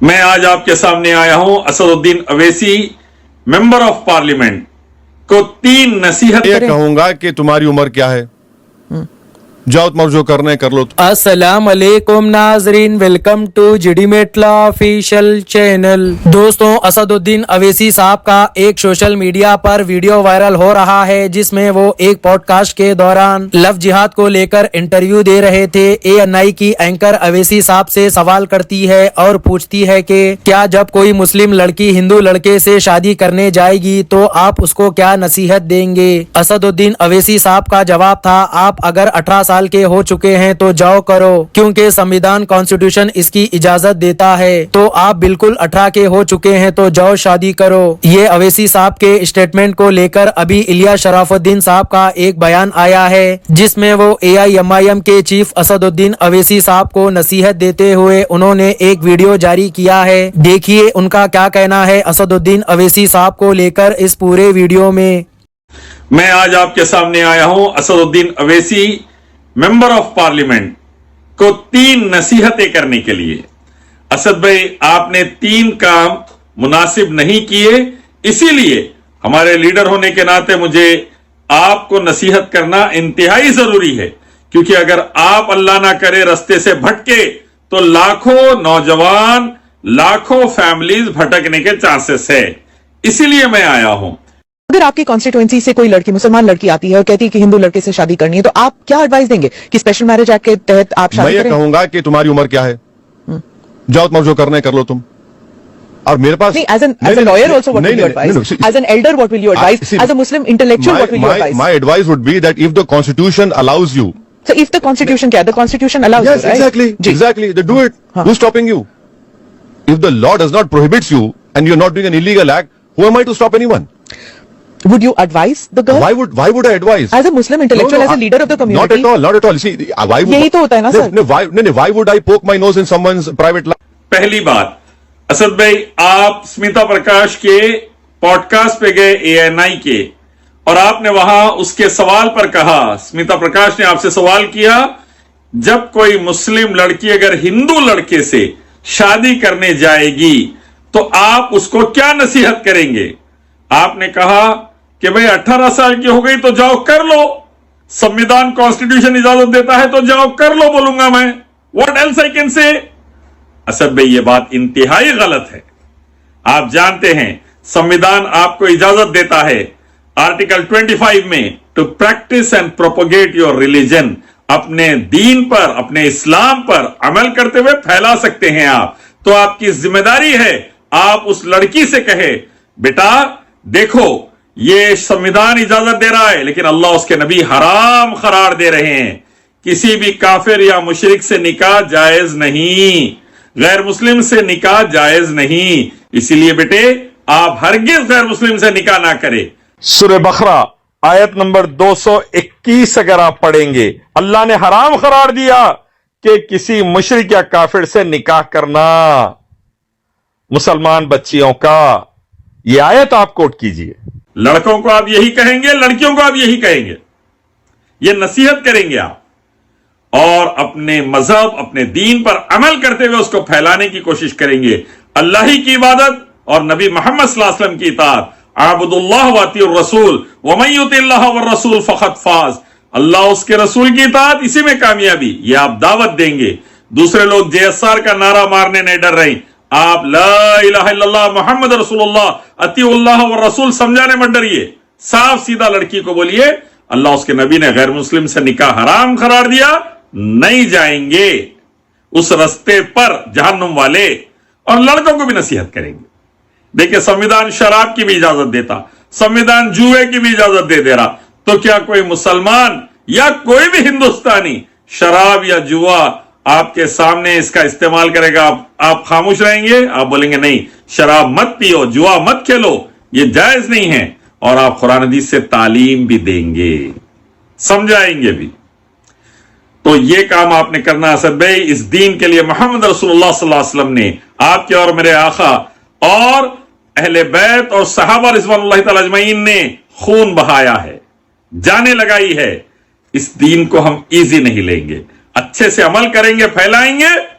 میں آج آپ کے سامنے آیا ہوں اسد الدین اویسی ممبر آف پارلیمنٹ کو 3 نصیحت یہ کہوں گا کہ تمہاری عمر کیا ہے، جاؤ تمہیں جو کرنا ہے کر لو۔ السلام علیکم ناظرین، ویلکم ٹو جی میٹلا آفیشل چینل۔ دوستوں، اسد الدین اویسی صاحب کا ایک سوشل میڈیا پر ویڈیو وائرل ہو رہا ہے جس میں وہ ایک پوڈ کاسٹ کے دوران لف جہاد کو لے کر انٹرویو دے رہے تھے۔ ANI کی اینکر اویسی صاحب سے سوال کرتی ہے اور پوچھتی ہے کہ کیا جب کوئی مسلم لڑکی ہندو لڑکے سے شادی کرنے جائے گی تو آپ اس کو کیا نصیحت دیں گے؟ اسد الدین اویسی صاحب کا جواب تھا، آپ اگر 18 سال کے ہو چکے ہیں تو جاؤ کرو، کیونکہ سمویدھان کانسٹیٹیوشن اس کی اجازت دیتا ہے، تو آپ بالکل 18 کے ہو چکے ہیں تو جاؤ شادی کرو۔ یہ اویسی صاحب کے اسٹیٹمنٹ کو لے کر ابھی الیاس شرف الدین صاحب کا ایک بیان آیا ہے جس میں وہ AIMIM کے چیف اسد الدین اویسی صاحب کو نصیحت دیتے ہوئے انہوں نے ایک ویڈیو جاری کیا ہے۔ دیکھیے ان کا کیا کہنا ہے اسد الدین اویسی صاحب کو لے کر اس پورے ویڈیو میں۔ میں آج آپ کے سامنے آیا ہوں اسد الدین اویسی ممبر آف پارلیمنٹ کو 3 نصیحتیں کرنے کے لیے۔ اسد بھائی، آپ نے 3 کام مناسب نہیں کیے، اسی لیے ہمارے لیڈر ہونے کے ناطے مجھے آپ کو نصیحت کرنا انتہائی ضروری ہے، کیونکہ اگر آپ اللہ نہ کرے رستے سے بھٹکے تو لاکھوں نوجوان، لاکھوں فیملیز بھٹکنے کے چانسز ہے۔ اسی لیے میں آیا ہوں۔ اگر آپ کی کانسٹیٹوئنسی سے کوئی لڑکی، مسلمان لڑکی آتی ہے اور کہتی ہے کہ ہندو لڑکے سے شادی کرنی ہے تو آپ کیا ایڈوائز دیں گے کہ اسپیشل میرج ایکٹ کے تحت آپ شادی کریں؟ میں یہ کہوں گا کہ تمہاری عمر کیا ہے، جاؤ تمہیں جو کرنا ہے کر لو تم۔ اور میرے پاس نہیں، as a lawyer also what will you advise? As an elder what will you advise? As a Muslim intellectual what will you advise? My advice would be that if the constitution allows you. So if the constitution kya? The constitution allows you, Yes, right? exactly. They do it. Who's stopping you? If the law does not prohibits you and you're not doing an illegal act, who am I to stop anyone? Would you advise the girl? Why would I advise? As a Muslim intellectual, as a leader of the community? Not at all. See, why would? یہی تو ہوتا ہے نا سر۔ Why would I poke my nose in someone's private life? پہلی بات، اسد بھائی، آپ سمیتا پرکاش کے پوڈ کاسٹ پہ گئے ANI کے، اور آپ نے وہاں اس کے سوال پر کہا، سمیتا پرکاش نے آپ سے سوال کیا، جب کوئی مسلم لڑکی اگر ہندو لڑکے سے شادی کرنے جائے گی تو آپ اس کو کیا نصیحت کریں گے؟ آپ نے کہا کہ بھئی 18 سال کی ہو گئی تو جاؤ کر لو، سمویدھان کانسٹیٹیوشن اجازت دیتا ہے تو جاؤ کر لو، بولوں گا میں۔ What else I can say؟ Asad بھئی، یہ بات انتہائی غلط ہے۔ آپ جانتے ہیں سمویدھان آپ کو اجازت دیتا ہے آرٹیکل 25 میں to practice and propagate your religion, اپنے دین پر، اپنے اسلام پر عمل کرتے ہوئے پھیلا سکتے ہیں آپ۔ تو آپ کی ذمہ داری ہے آپ اس لڑکی سے کہے، بیٹا دیکھو یہ سمویدھان اجازت دے رہا ہے لیکن اللہ اس کے نبی حرام قرار دے رہے ہیں، کسی بھی کافر یا مشرک سے نکاح جائز نہیں، غیر مسلم سے نکاح جائز نہیں، اسی لیے بیٹے آپ ہرگز غیر مسلم سے نکاح نہ کرے۔ سورہ بقرہ آیت نمبر 221 اگر آپ پڑھیں گے، اللہ نے حرام قرار دیا کہ کسی مشرک یا کافر سے نکاح کرنا مسلمان بچیوں کا۔ یہ آیت آپ کوٹ کیجئے۔ لڑکوں کو آپ یہی کہیں گے، لڑکیوں کو آپ یہی کہیں گے، یہ نصیحت کریں گے آپ، اور اپنے مذہب، اپنے دین پر عمل کرتے ہوئے اس کو پھیلانے کی کوشش کریں گے۔ اللہ ہی کی عبادت اور نبی محمد صلی اللہ علیہ وسلم کی اطاعت، اعبدوا اللہ واطیعوا الرسول ومن یطع اللہ والرسول فقد فاز، اللہ اس کے رسول کی اطاعت، اسی میں کامیابی، یہ آپ دعوت دیں گے۔ دوسرے لوگ JSR کا نعرہ مارنے نہیں ڈر رہے، آپ لا الہ الا اللہ محمد رسول اللہ اطیعوا اللہ والرسول سمجھانے مت ڈریے، صاف سیدھا لڑکی کو بولیے اللہ اس کے نبی نے غیر مسلم سے نکاح حرام قرار دیا، نہیں جائیں گے اس رستے پر جہنم والے، اور لڑکوں کو بھی نصیحت کریں گے۔ دیکھیں سمویدھان شراب کی بھی اجازت دیتا، سمویدھان جوئے کی بھی اجازت دے رہا، تو کیا کوئی مسلمان یا کوئی بھی ہندوستانی شراب یا جوا آپ کے سامنے اس کا استعمال کرے گا، آپ خاموش رہیں گے؟ آپ بولیں گے نہیں، شراب مت پیو، جوا مت کھیلو، یہ جائز نہیں ہے، اور آپ قرآن حدیث سے تعلیم بھی دیں گے، سمجھائیں گے بھی۔ تو یہ کام آپ نے کرنا اسد بھائی، اس دین کے لیے محمد رسول اللہ صلی اللہ علیہ وسلم نے، آپ کے اور میرے آقا اور اہل بیت اور صحابہ رضوان اللہ تعالی اجمعین نے خون بہایا ہے، جانیں لگائی ہے۔ اس دین کو ہم ایزی نہیں لیں گے، اچھے سے عمل کریں گے، پھیلائیں گے،